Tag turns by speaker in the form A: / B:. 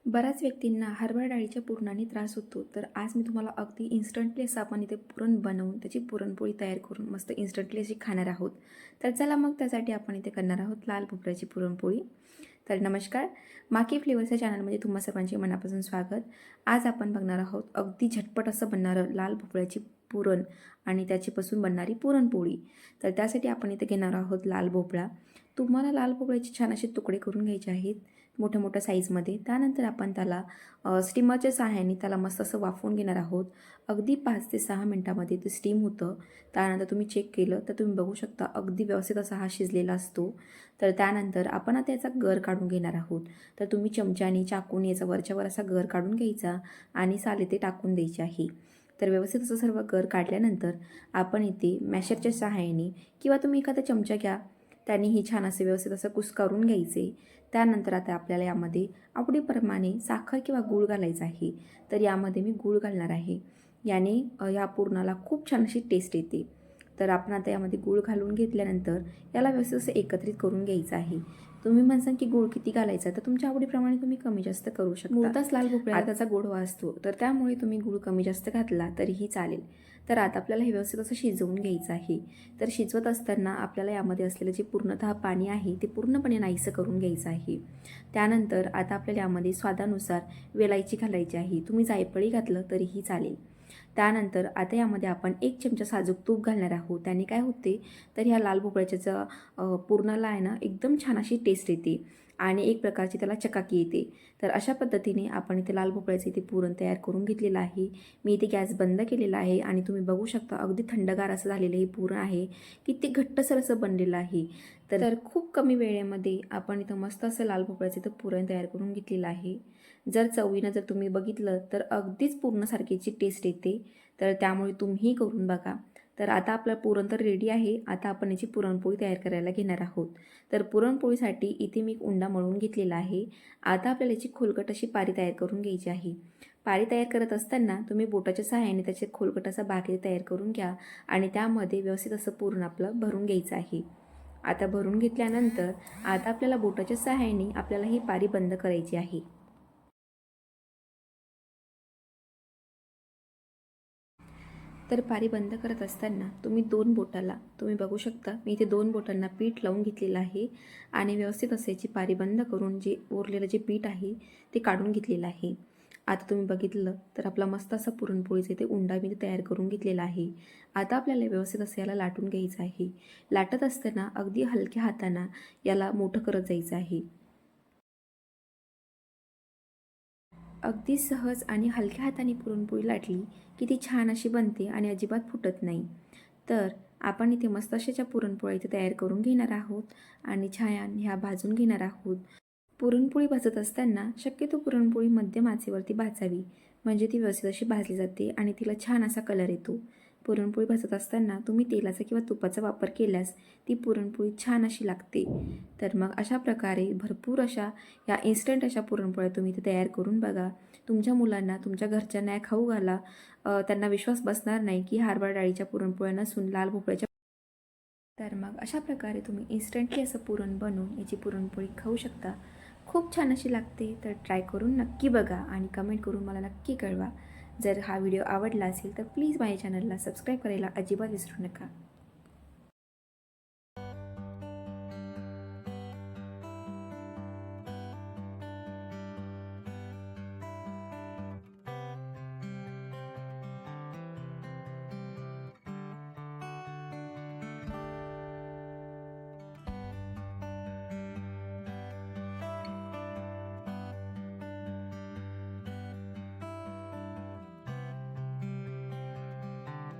A: बऱ्याच व्यक्तींना हरभरा डाळीच्या पुरणाने त्रास होतो. तर आज मी तुम्हाला अगदी इन्स्टंटली असं आपण इथे पुरण बनवून त्याची पुरणपोळी तयार करून मस्त इन्स्टंटली अशी खाणार आहोत. तर चला मग त्यासाठी आपण इथे करणार आहोत लाल भोपळ्याची पुरणपोळी. तर नमस्कार, माकी फ्लेवर्सच्या चॅनलमध्ये तुम्हा सर्वांचे मनापासून स्वागत. आज आपण बघणार आहोत अगदी झटपट असं बनणारं लाल भोपळ्याची पुरण आणि त्याच्यापासून बनणारी पुरणपोळी. तर त्यासाठी आपण इथे घेणार आहोत लाल भोपळा. तुम्हाला लाल भोपळ्याचे छान असे तुकडे करून घ्यायचे आहेत मोठ्या मोठ्या साईजमध्ये. त्यानंतर आपण त्याला स्टीमरच्या सहाय्याने त्याला मस्त असं वाफवून घेणार आहोत. अगदी 5 ते 6 मिनटामध्ये ते स्टीम होतं. त्यानंतर तुम्ही चेक केलं तर तुम्ही बघू शकता अगदी व्यवस्थित असा हा शिजलेला असतो. तर त्यानंतर आपण आता याचा गर काढून घेणार आहोत. तर तुम्ही चमच्याने चाकून याचा वरच्यावर असा गर काढून घ्यायचा आणि साले ते टाकून द्यायचे आहे. तर व्यवस्थित असं सर्व गर काढल्यानंतर आपण इथे मॅशरच्या सहाय्याने किंवा तुम्ही एखादा चमचा घ्या, त्यांनी ही छान असे व्यवस्थित असं कुस्करून घ्यायचे. त्यानंतर आता आपल्याला यामध्ये आवडीप्रमाणे साखर किंवा गूळ घालायचा आहे. तर यामध्ये मी गूळ घालणार आहे. याने या पुरणाला खूप छान अशी टेस्ट येते. तर आपण आता यामध्ये गूळ घालून घेतल्यानंतर याला व्यवस्थित असं एकत्रित करून घ्यायचं आहे. तुम्ही म्हणसाल की गूळ किती घालायचा, तर तुमच्या आवडीप्रमाणे तुम्ही कमी जास्त करू शकता. मुळातच लाल भोपळ्याला त्याचा गोडवा असतो, तर त्यामुळे तुम्ही गूळ कमी जास्त घातला तरीही चालेल. तर आता आपल्याला हे व्यवस्थित असं शिजवून घ्यायचं आहे. तर शिजवत असताना आपल्याला यामध्ये असलेलं जे पूर्णतः पाणी आहे ते पूर्णपणे नाहीसं करून घ्यायचं आहे. त्यानंतर आता आपल्याला यामध्ये स्वादानुसार वेलायची घालायची आहे. तुम्ही जायफळी घातलं तरीही चालेल. त्यानंतर आता यामध्ये आपण 1 चमचा साजूक तूप घालणार आहोत. त्याने काय होते, तर ह्या लाल भोपळ्याच्या पुरणाला आहे ना एकदम छान अशी टेस्ट येते आणि एक प्रकारची त्याला चकाकी येते. तर अशा पद्धतीने आपण इथे लाल भोपळ्याचे इथे पुरण तयार करून घेतलेलं आहे. मी इथे गॅस बंद केलेला आहे आणि तुम्ही बघू शकता अगदी थंडगार असं झालेलं हे पुरण आहे. किती घट्टसर असं बनलेलं आहे. तर खूप कमी वेळेमध्ये आपण इथं मस्त असं लाल भोपळ्याचं इथं पुरण तयार करून घेतलेलं आहे. जर चवीनं जर तुम्ही बघितलं तर अगदीच पुरणासारखीची टेस्ट येते. तर त्यामुळे तुम्हीही करून बघा. तर आता आपलं पुरण तर रेडी आहे. आता आपण याची पुरणपोळी तयार करायला घेणार आहोत. तर पुरणपोळीसाठी इथे मी एक उंडा मळून घेतलेला आहे. आता आपल्याला याची खोलगट अशी पारी तयार करून घ्यायची आहे. पारी तयार करत असताना तुम्ही बोटाच्या सहाय्याने त्याचे खोलगट असा भाग तयार करून घ्या आणि त्यामध्ये व्यवस्थित असं पुरण आपलं भरून घ्यायचं आहे. आता भरून घेतल्यानंतर आता आपल्याला बोटाच्या सहाय्याने आपल्याला ही पारी बंद करायची आहे. तर पारी बंद करत असताना तुम्ही 2 बोटाला तुम्ही बघू शकता, मी इथे 2 बोटांना पीठ लावून घेतलेलं आहे आणि व्यवस्थित असं याची पारी बंद करून जे उरलेलं जे पीठ आहे ते काढून घेतलेलं आहे. आता तुम्ही बघितलं तर आपला मस्त असा पुरणपोळीचा इथे उंडा मी तयार करून घेतलेला आहे. आता आपल्याला व्यवस्थित असं याला लाटून घ्यायचं आहे. लाटत असताना अगदी हलक्या हाताने याला मोठं करत जायचं आहे. अगदी सहज आणि हलक्या हाताने पुरणपोळी लाटली की ती छान अशी बनते आणि अजिबात फुटत नाही. तर आपण इथे मस्त अशाच्या पुरणपोळ्या इथे तयार करून घेणार आहोत आणि छान ह्या भाजून घेणार आहोत. पुरणपोळी भाजत असताना शक्यतो पुरणपोळी मध्यम आचेवरती भाजावी, म्हणजे ती व्यवस्थित अशी भाजली जाते आणि तिला छान असा कलर येतो. पुरणपोळी भाजत असताना तुम्ही तेलाचा किंवा तुपाचा वापर केल्यास ती पुरणपोळी छान अशी लागते. तर मग अशा प्रकारे भरपूर अशा या इन्स्टंट अशा पुरणपोळ्या तुम्ही इथे तयार करून बघा. तुमच्या मुलांना, तुमच्या घरच्यांना खाऊ घाला. त्यांना विश्वास बसणार नाही की हरभरा डाळीच्या पुरणपोळ्या नसून लाल भोपळ्याच्या. तर मग अशा प्रकारे तुम्ही इन्स्टंटली असं पुरण बनवून याची पुरणपोळी खाऊ शकता. खूप छान अशी लागते. तर ट्राय करून नक्की बघा आणि कमेंट करून मला नक्की कळवा. जर हा व्हिडिओ आवडला असेल तर प्लीज माझ्या चॅनलला सबस्क्राईब करायला अजिबात विसरू नका.